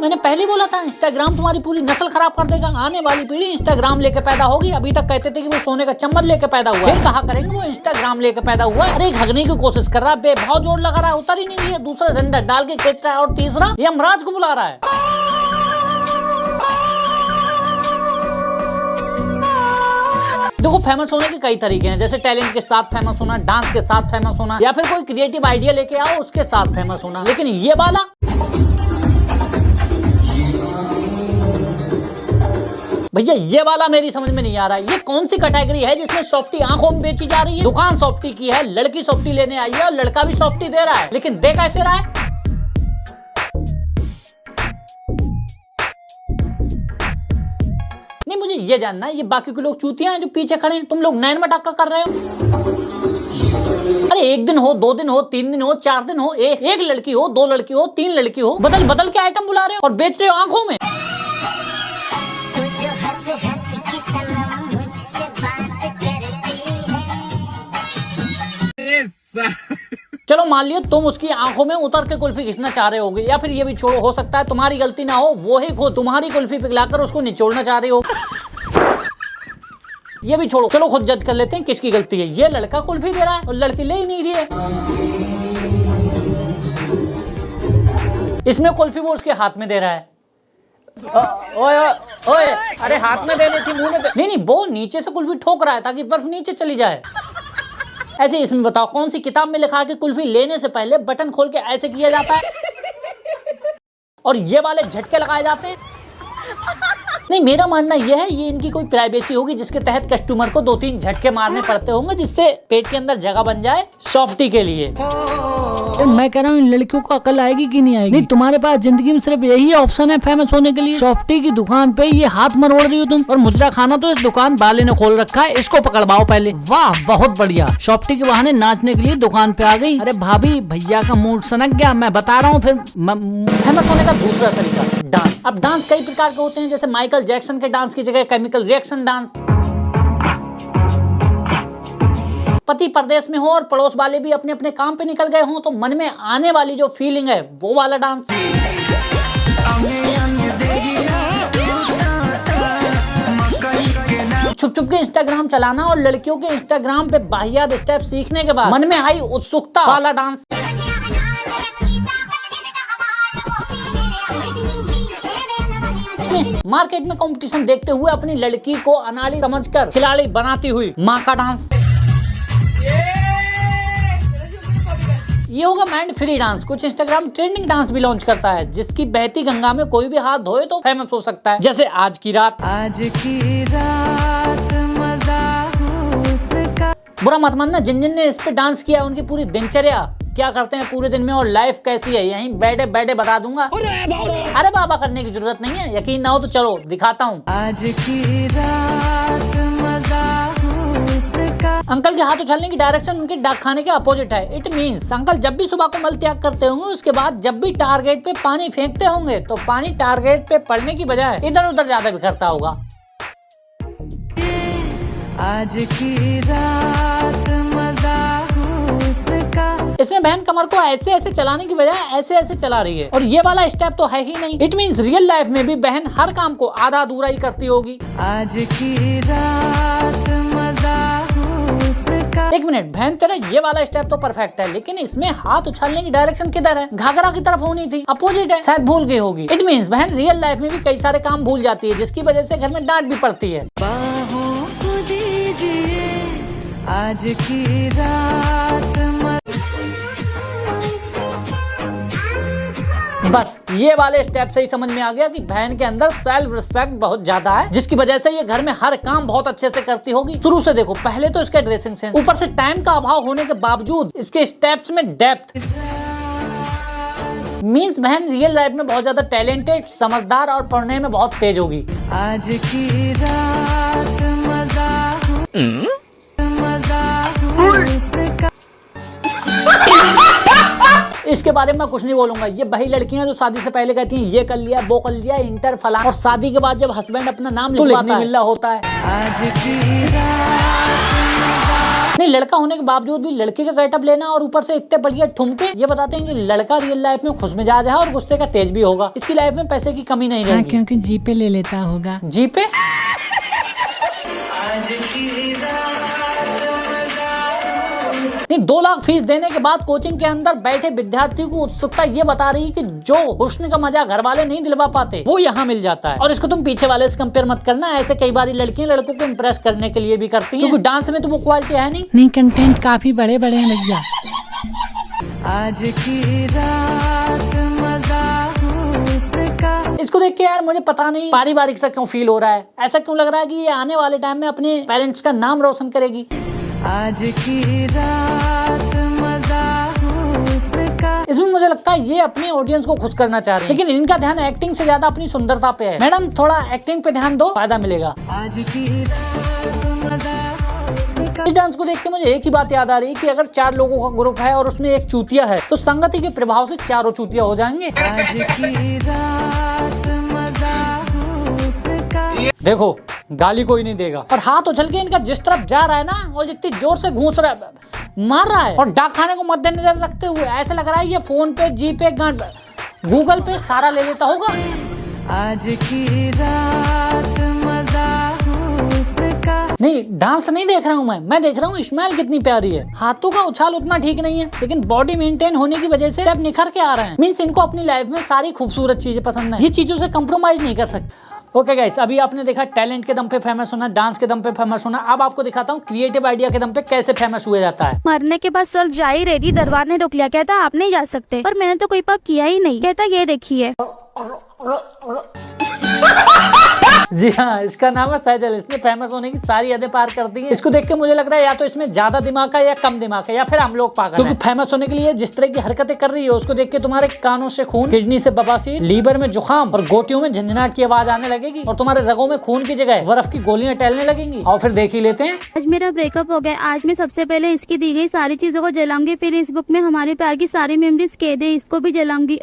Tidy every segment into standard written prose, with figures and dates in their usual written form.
मैंने पहले बोला था इंस्टाग्राम तुम्हारी पूरी नस्ल खराब कर देगा। आने वाली पीढ़ी इंस्टाग्राम लेके पैदा होगी। अभी तक कहते थे कि वो सोने का चम्मच लेके पैदा हुआ है, कहा करेंगे वो इंस्टाग्राम लेके पैदा हुआ है। अरे हगने की कोशिश कर रहा है, बेभाव जोर लगा रहा है, उतर ही नहीं है, दूसरा डंडा डाल के खींच रहा है, और तीसरा यमराज को बुला रहा है। देखो फेमस होने के कई तरीके हैं, जैसे टैलेंट के साथ फेमस होना, डांस के साथ फेमस होना, या फिर कोई क्रिएटिव आइडिया लेके आओ उसके साथ फेमस होना। लेकिन ये वाला भैया, ये वाला मेरी समझ में नहीं आ रहा है। ये कौन सी कैटेगरी है जिसमें सॉफ्टी आंखों में बेची जा रही है? दुकान सॉफ्टी की है, लड़की सॉफ्टी लेने आई है और लड़का भी सॉफ्टी दे रहा है, लेकिन दे कैसे रहा है? नहीं, मुझे ये जानना है, ये बाकी के लोग चूतियां हैं जो पीछे खड़े हैं, तुम लोग नैन मटक्का कर रहे हो। अरे एक दिन हो, 2 दिन हो, 3 दिन हो, 4 दिन हो, एक लड़की हो, 2 लड़की हो, 3 लड़की हो, बदल बदल के आइटम बुला रहे हो और बेच रहे हो आंखों में। चलो मान लिया तुम उसकी आंखों में उतर के कुल्फी घिसना चाह रहे होगे, या फिर ये भी छोड़ो, हो सकता है तुम्हारी गलती ना हो, वो ही खुद तुम्हारी कुल्फी पिघलाकर उसको निचोड़ना चाह रहे हो। ये भी छोड़ो, चलो खुद जज कर लेते हैं किसकी गलती है। ये लड़का कुल्फी दे रहा है और लड़की ले ही नहीं रही है। इसमें कुल्फी वो उसके हाथ में दे रहा है। ओए ओए, अरे हाथ में देनी थी, मुंह में नहीं, वो नीचे से कुल्फी ठोक रहा है ताकि बर्फ नीचे चली जाए। ऐसे इसमें बताओ कौन सी किताब में लिखा है कि कुल्फी लेने से पहले बटन खोल के ऐसे किया जाता है और ये वाले झटके लगाए जाते हैं? नहीं, मेरा मानना यह है ये इनकी कोई प्राइवेसी होगी जिसके तहत कस्टमर को 2-3 झटके मारने पड़ते होंगे जिससे पेट के अंदर जगह बन जाए सॉफ्टी के लिए। मैं कह रहा हूँ इन लड़कियों को अकल आएगी कि नहीं आएगी? नहीं, तुम्हारे पास जिंदगी में सिर्फ यही ऑप्शन है फेमस होने के लिए। सॉफ्टी की दुकान पे ये हाथ मरोड़ रही हो तुम, और मुजरा खाना तो इस दुकान वाले ने खोल रखा है, इसको पकड़वाओ पहले। वाह, बहुत बढ़िया, सॉफ्टी के बहाने नाचने के लिए दुकान पे आ गई। अरे भाभी, भैया का मूड सनक गया, मैं बता रहा हूँ। फिर फेमस होने का दूसरा तरीका डांस। अब डांस कई प्रकार के होते हैं, जैसे माइकल जैक्सन के डांस की जगह केमिकल रिएक्शन डांस। पति परदेश में हो और पड़ोस वाले भी अपने अपने काम पे निकल गए हों तो मन में आने वाली जो फीलिंग है वो वाला डांस। छुप छुप के इंस्टाग्राम चलाना और लड़कियों के इंस्टाग्राम पे बाहियात स्टेप सीखने के बाद मन में आई उत्सुकता वाला डांस। मार्केट में कंपटीशन देखते हुए अपनी लड़की को अनाड़ी समझकर खिलाड़ी बनाती हुई माँ का डांस। ये होगा माइंड फ्री डांस। कुछ इंस्टाग्राम ट्रेंडिंग डांस भी लॉन्च करता है जिसकी बहती गंगा में कोई भी हाथ धोए तो फेमस हो सकता है, जैसे आज की रात मजा हुस्न का। बुरा मत मानना, जिन जिन ने इस पे डांस किया उनकी पूरी दिनचर्या क्या करते हैं पूरे दिन में और लाइफ कैसी है यहीं बैठे बैठे बता दूंगा। अरे बाबा करने की जरूरत नहीं है, यकीन ना हो तो चलो दिखाता हूँ। आज की रात मजा हुस्न का। अंकल के हाथ उछलने की डायरेक्शन उनके डाक खाने के अपोजिट है। इट मीन्स अंकल जब भी सुबह को मल त्याग करते होंगे उसके बाद जब भी टारगेट पे पानी फेंकते होंगे तो पानी टारगेट पे पड़ने की बजाय इधर उधर ज्यादा बिखरता होगा। आज की रात मजा हुस्न का। इसमें बहन कमर को ऐसे ऐसे चलाने की बजाय ऐसे ऐसे चला रही है और ये वाला स्टेप तो है ही नहीं। इट मीन्स रियल लाइफ में भी बहन हर काम को आधा अधूरा ही करती होगी। आज की रात मजा हुस्न का। एक मिनट बहन, तेरा ये वाला स्टेप तो परफेक्ट है लेकिन इसमें हाथ उछालने की डायरेक्शन किधर है? घाघरा की तरफ होनी थी, अपोजिट है, शायद भूल गई होगी। इट मीन्स बहन रियल लाइफ में भी कई सारे काम भूल जाती है जिसकी वजह से घर में डांट भी पड़ती है। आज की रात बस ये वाले स्टेप से ही समझ में आ गया कि बहन के अंदर सेल्फ रिस्पेक्ट बहुत ज्यादा है जिसकी वजह से ये घर में हर काम बहुत अच्छे से करती होगी। शुरू से देखो, पहले तो इसका ड्रेसिंग सेंस, ऊपर से टाइम का अभाव होने के बावजूद इसके स्टेप्स में डेप्थ। मीन्स बहन रियल लाइफ में बहुत ज्यादा टैलेंटेड, समझदार और पढ़ने में बहुत तेज होगी। आज की रात मजा इसके बारे में मैं कुछ नहीं बोलूंगा। ये वही लड़कियां जो शादी से पहले कहती हैं ये कर लिया वो कर लिया इंटर फला, और शादी के बाद जब हस्बैंड अपना नाम लिखवाता है होता है। आज की रात नहीं, लड़का होने के बावजूद भी लड़की का गेटअप लेना और ऊपर से इतने बढ़िया ठुमके, ये बताते हैं कि लड़का रियल लाइफ में खुशमिजाज है और गुस्से का तेज भी होगा। इसकी लाइफ में पैसे की कमी नहीं रहेगी। क्योंकि जी पे ले लेता होगा। जी पे? नहीं, 2 लाख फीस देने के बाद कोचिंग के अंदर बैठे विद्यार्थी को उत्सुकता ये बता रही है कि जो हुस्न का मजा घर वाले नहीं दिलवा पाते वो यहाँ मिल जाता है। और इसको तुम पीछे वाले से कंपेयर मत करना, ऐसे कई बार लड़कियां लड़कों को इम्प्रेस करने के लिए भी करती हैं, क्योंकि डांस में तो वो क्वालिटी है नहीं। कंटेंट काफी बड़े बड़े हैं भैया। आज की रात मजा हुस्न का। इसको देख के यार मुझे पता नहीं पारिवारिक सा क्यों फील हो रहा है। ऐसा क्यों लग रहा है कि ये आने वाले टाइम में अपने पेरेंट्स का नाम रोशन करेगी। आज की रात मजा हुस्न का। इसमें मुझे लगता है ये अपनी ऑडियंस को खुश करना चाह रही है, लेकिन इनका ध्यान एक्टिंग से ज्यादा अपनी सुंदरता पे है। मैडम थोड़ा एक्टिंग पे ध्यान दो, फायदा मिलेगा। आज की रात मजा हुस्न का। इस डांस को देख के मुझे एक ही बात याद आ रही है कि अगर 4 लोगों का ग्रुप है और उसमें एक चूतिया है तो संगति के प्रभाव से चारों चूतिया हो जाएंगे। आज की रात मजा हुस्न का। देखो गाली कोई नहीं देगा, और हाथ उछल के इनका जिस तरफ जा रहा है ना और जितनी जोर से घूस रहा है, मार रहा है, और डाक खाने को मद्देनजर रखते हुए ऐसे लग रहा है ये फोन पे, जी पे, गूगल पे सारा ले लेता होगा। आज की रात मजा हुस्न का। नहीं, डांस नहीं देख रहा हूँ मैं देख रहा हूँ इस्माइल कितनी प्यारी है। हाथों का उछाल उतना ठीक नहीं है, लेकिन बॉडी मेंटेन होने की वजह से स्टेप निखर के आ रहे हैं। मींस इनको अपनी लाइफ में सारी खूबसूरत चीजें पसंद है, ये चीजों से कंप्रोमाइज नहीं कर सकते। ओके गाइस, अभी आपने देखा टैलेंट के दम पे फेमस होना, डांस के दम पे फेमस होना। अब आपको दिखाता हूँ क्रिएटिव आइडिया के दम पे कैसे फेमस हुआ जाता है। मरने के बाद स्वर्ग जा ही रही थी, दरबार ने रोक लिया, कहता आप नहीं जा सकते, पर मैंने तो कोई पाप किया ही नहीं। कहता ये देखिए। जी हाँ, इसका नाम है सैजल। इसने फेमस होने की सारी हदें पार कर दी है। इसको देख के मुझे लग रहा है या तो इसमें ज्यादा दिमाग है या कम दिमाग है, या फिर हम लोग पागल हैं। क्योंकि फेमस होने के लिए जिस तरह की हरकतें कर रही है उसको देख के तुम्हारे कानों से खून, किडनी से बवासीर, लीवर में जुकाम और गोटियों में झंझनाट की आवाज आने लगेगी, और तुम्हारे रगों में खून की जगह बर्फ की गोलियां टहलने लगेंगी। और फिर देख ही लेते हैं। आज मेरा ब्रेकअप हो गया। आज मैं सबसे पहले इसकी दी गई सारी चीजों को जलाऊंगी, फिर इस बुक में हमारे प्यार की सारी मेमोरीज कैद है, इसको भी जलाऊंगी।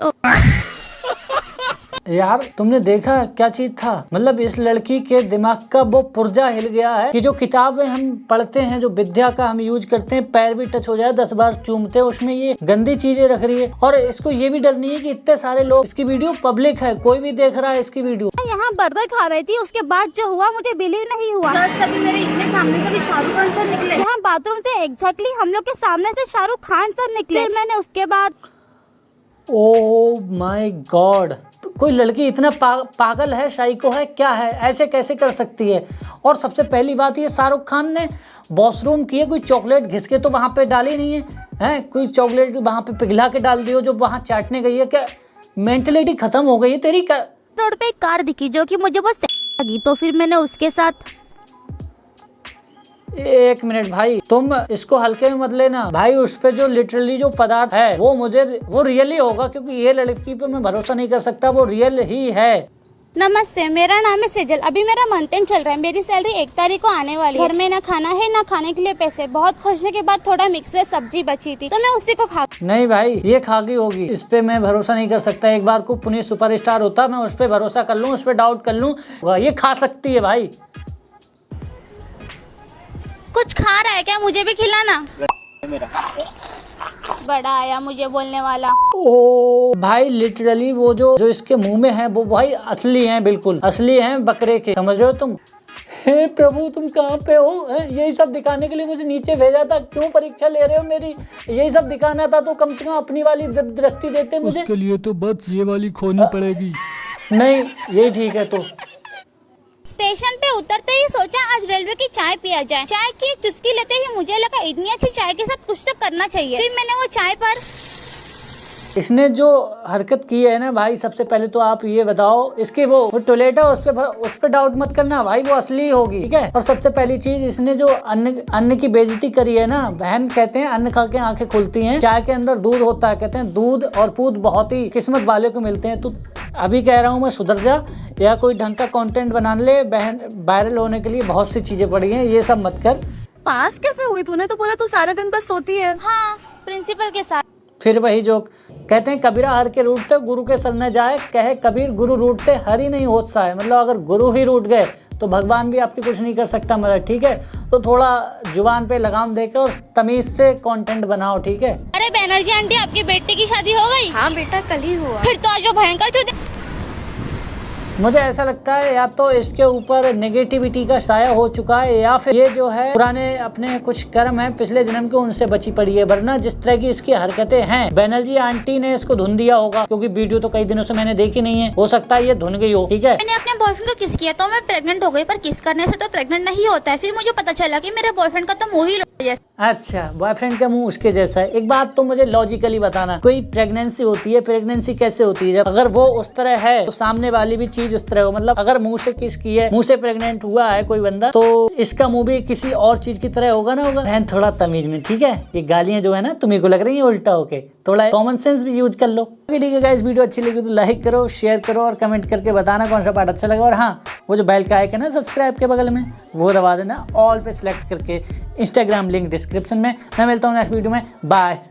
यार तुमने देखा क्या चीज था, मतलब इस लड़की के दिमाग का वो पुर्जा हिल गया है कि जो किताबें हम पढ़ते हैं, जो विद्या का हम यूज करते हैं, पैर भी टच हो जाए 10 बार चूमते हैं, उसमें ये गंदी चीजें रख रही है। और इसको ये भी डर नहीं है कि इतने सारे लोग, इसकी वीडियो पब्लिक है, कोई भी देख रहा है इसकी वीडियो। यहाँ बर्गर खा रही थी, उसके बाद जो हुआ मुझे बिलीव नहीं हुआ। कभी मेरे इतने सामने कभी शाहरुख खान सर निकले, यहाँ बाथरूम से एग्जैक्टली हम लोग के सामने से शाहरुख खान सर निकले। फिर मैंने उसके बाद, ओह माय गॉड, कोई लड़की इतना पागल है, साइको है, क्या है, ऐसे कैसे कर सकती है। और सबसे पहली बात ये, शाहरुख खान ने वॉशरूम किए, कोई चॉकलेट घिस के तो वहां पे डाली नहीं है, हैं? कोई चॉकलेट वहां पे पिघला के डाल दी हो जो वहां चाटने गई है। क्या मेंटलिटी खत्म हो गई है तेरी? रोड पे एक कार दिखी जो कि मुझे बहुत लगी, तो फिर मैंने उसके साथ। एक मिनट भाई, तुम इसको हल्के में मत लेना भाई। उस पे जो लिटरली जो पदार्थ है वो रियल ही होगा, क्योंकि ये लड़की पे मैं भरोसा नहीं कर सकता, वो रियल ही है। नमस्ते, मेरा नाम है सेजल। अभी मेरा मंथन चल रहा है। मेरी सैलरी 1 तारीख को आने वाली है। घर में ना खाना है ना खाने के लिए पैसे। बहुत खोजने के बाद थोड़ा मिक्स वेज सब्जी बची थी तो मैं उसी को खा। नहीं भाई, ये खा गई होगी, इस पे मैं भरोसा नहीं कर सकता। एक बार को पुनीत सुपरस्टार होता, मैं उस पे भरोसा कर लूँ, उस पे डाउट कर लूँ, ये खा सकती है भाई। कुछ खा रहा है क्या? मुझे भी खिलाना। बड़ा आया मुझे बोलने वाला। ओ भाई, लिटरली वो जो इसके मुंह में है वो भाई असली हैं, बिल्कुल असली हैं बकरे के, समझ रहे हो तुम। हे प्रभु, तुम कहाँ पे हो? यही सब दिखाने के लिए मुझे नीचे भेजा था, क्यों परीक्षा ले रहे हो मेरी? यही सब दिखाना था तो कम से कम अपनी वाली दृष्टि देते मुझे। उसके लिए तो बस ये वाली खोनी पड़ेगी। नहीं, यही ठीक है। तो स्टेशन पे उतरते ही सोचा आज रेलवे की चाय पिया जाए। चाय की एक चुस्की लेते ही मुझे लगा इतनी अच्छी चाय के साथ कुछ तो करना चाहिए। फिर मैंने वो चाय पर, इसने जो हरकत की है ना भाई, सबसे पहले तो आप ये बताओ, इसकी वो टॉयलेट है उस पे डाउट मत करना भाई, वो असली होगी, ठीक है। और सबसे पहली चीज, इसने जो अन्न की बेइज्जती करी है ना बहन, कहते हैं अन्न खा के आंखें खुलती हैं, चाय के अंदर दूध होता है, कहते हैं दूध और पूत बहुत ही किस्मत वाले को मिलते हैं। तो अभी कह रहा हूँ मैं, सुधर जा, या कोई ढंग का कंटेंट बना ले। बहन, वायरल होने के लिए बहुत सी चीजें पड़ी हैं, ये सब मत कर। पास कैसे हुई? तूने तो बोला तू सारा दिन बस सोती है। हाँ, प्रिंसिपल के साथ। फिर वही जो कहते हैं, कबीरा हर के रूठते गुरु के सर न जाए, कहे कबीर गुरु रूठते हर ही नहीं होता है। मतलब अगर गुरु ही रूठ गए तो भगवान भी आपकी कुछ नहीं कर सकता मदद, ठीक है। तो थोड़ा जुबान पे लगाम देकर और तमीज से कंटेंट बनाओ, ठीक है। अरे बनर्जी आंटी, आपकी बेटी की शादी हो गई? हाँ बेटा, कल ही हुआ। फिर तो आज जो भयंकर चुदे। मुझे ऐसा लगता है या तो इसके ऊपर नेगेटिविटी का साया हो चुका है, या फिर ये जो है पुराने अपने कुछ कर्म है पिछले जन्म के, उनसे बची पड़ी है। वरना जिस तरह की इसकी हरकतें हैं, बनर्जी आंटी ने इसको धुन दिया होगा, क्योंकि वीडियो तो कई दिनों से मैंने देखी नहीं है, हो सकता है ये धुन गई हो, ठीक है। मैंने अपने बॉयफ्रेंड को किस किया तो मैं प्रेग्नेंट हो गई, पर किस करने से तो प्रेग्नेंट नहीं होता है। फिर मुझे पता चला कि मेरे बॉयफ्रेंड का तो मुंह ही जैसा। अच्छा, बॉयफ्रेंड का मुंह उसके जैसा है। एक बात तो मुझे लॉजिकली बताना, कोई प्रेगनेंसी होती है, प्रेगनेंसी कैसे होती है? जब अगर वो उस तरह है तो सामने वाली भी चीज उस तरह हो। मतलब अगर मुंह से किस की है, मुंह से प्रेग्नेंट हुआ है कोई बंदा, तो इसका मुंह भी किसी और चीज की तरह होगा ना होगा। बहन थोड़ा तमीज में, ठीक है। ये गालियां जो है ना तुम्हें को लग रही है उल्टा होके, थोड़ा कॉमन सेंस भी यूज कर लो। ठीक है गाइस, वीडियो अच्छी लगी तो लाइक करो, शेयर करो और कमेंट करके बताना कौन सा पार्ट अच्छा लगा। और हाँ, वो जो बेल का आइकन है ना सब्सक्राइब के बगल में, वो दबा देना, ऑल पे सिलेक्ट करके। इंस्टाग्राम लिंक डिस्क्रिप्शन में। मैं मिलता हूँ नेक्स्ट वीडियो में, बाय।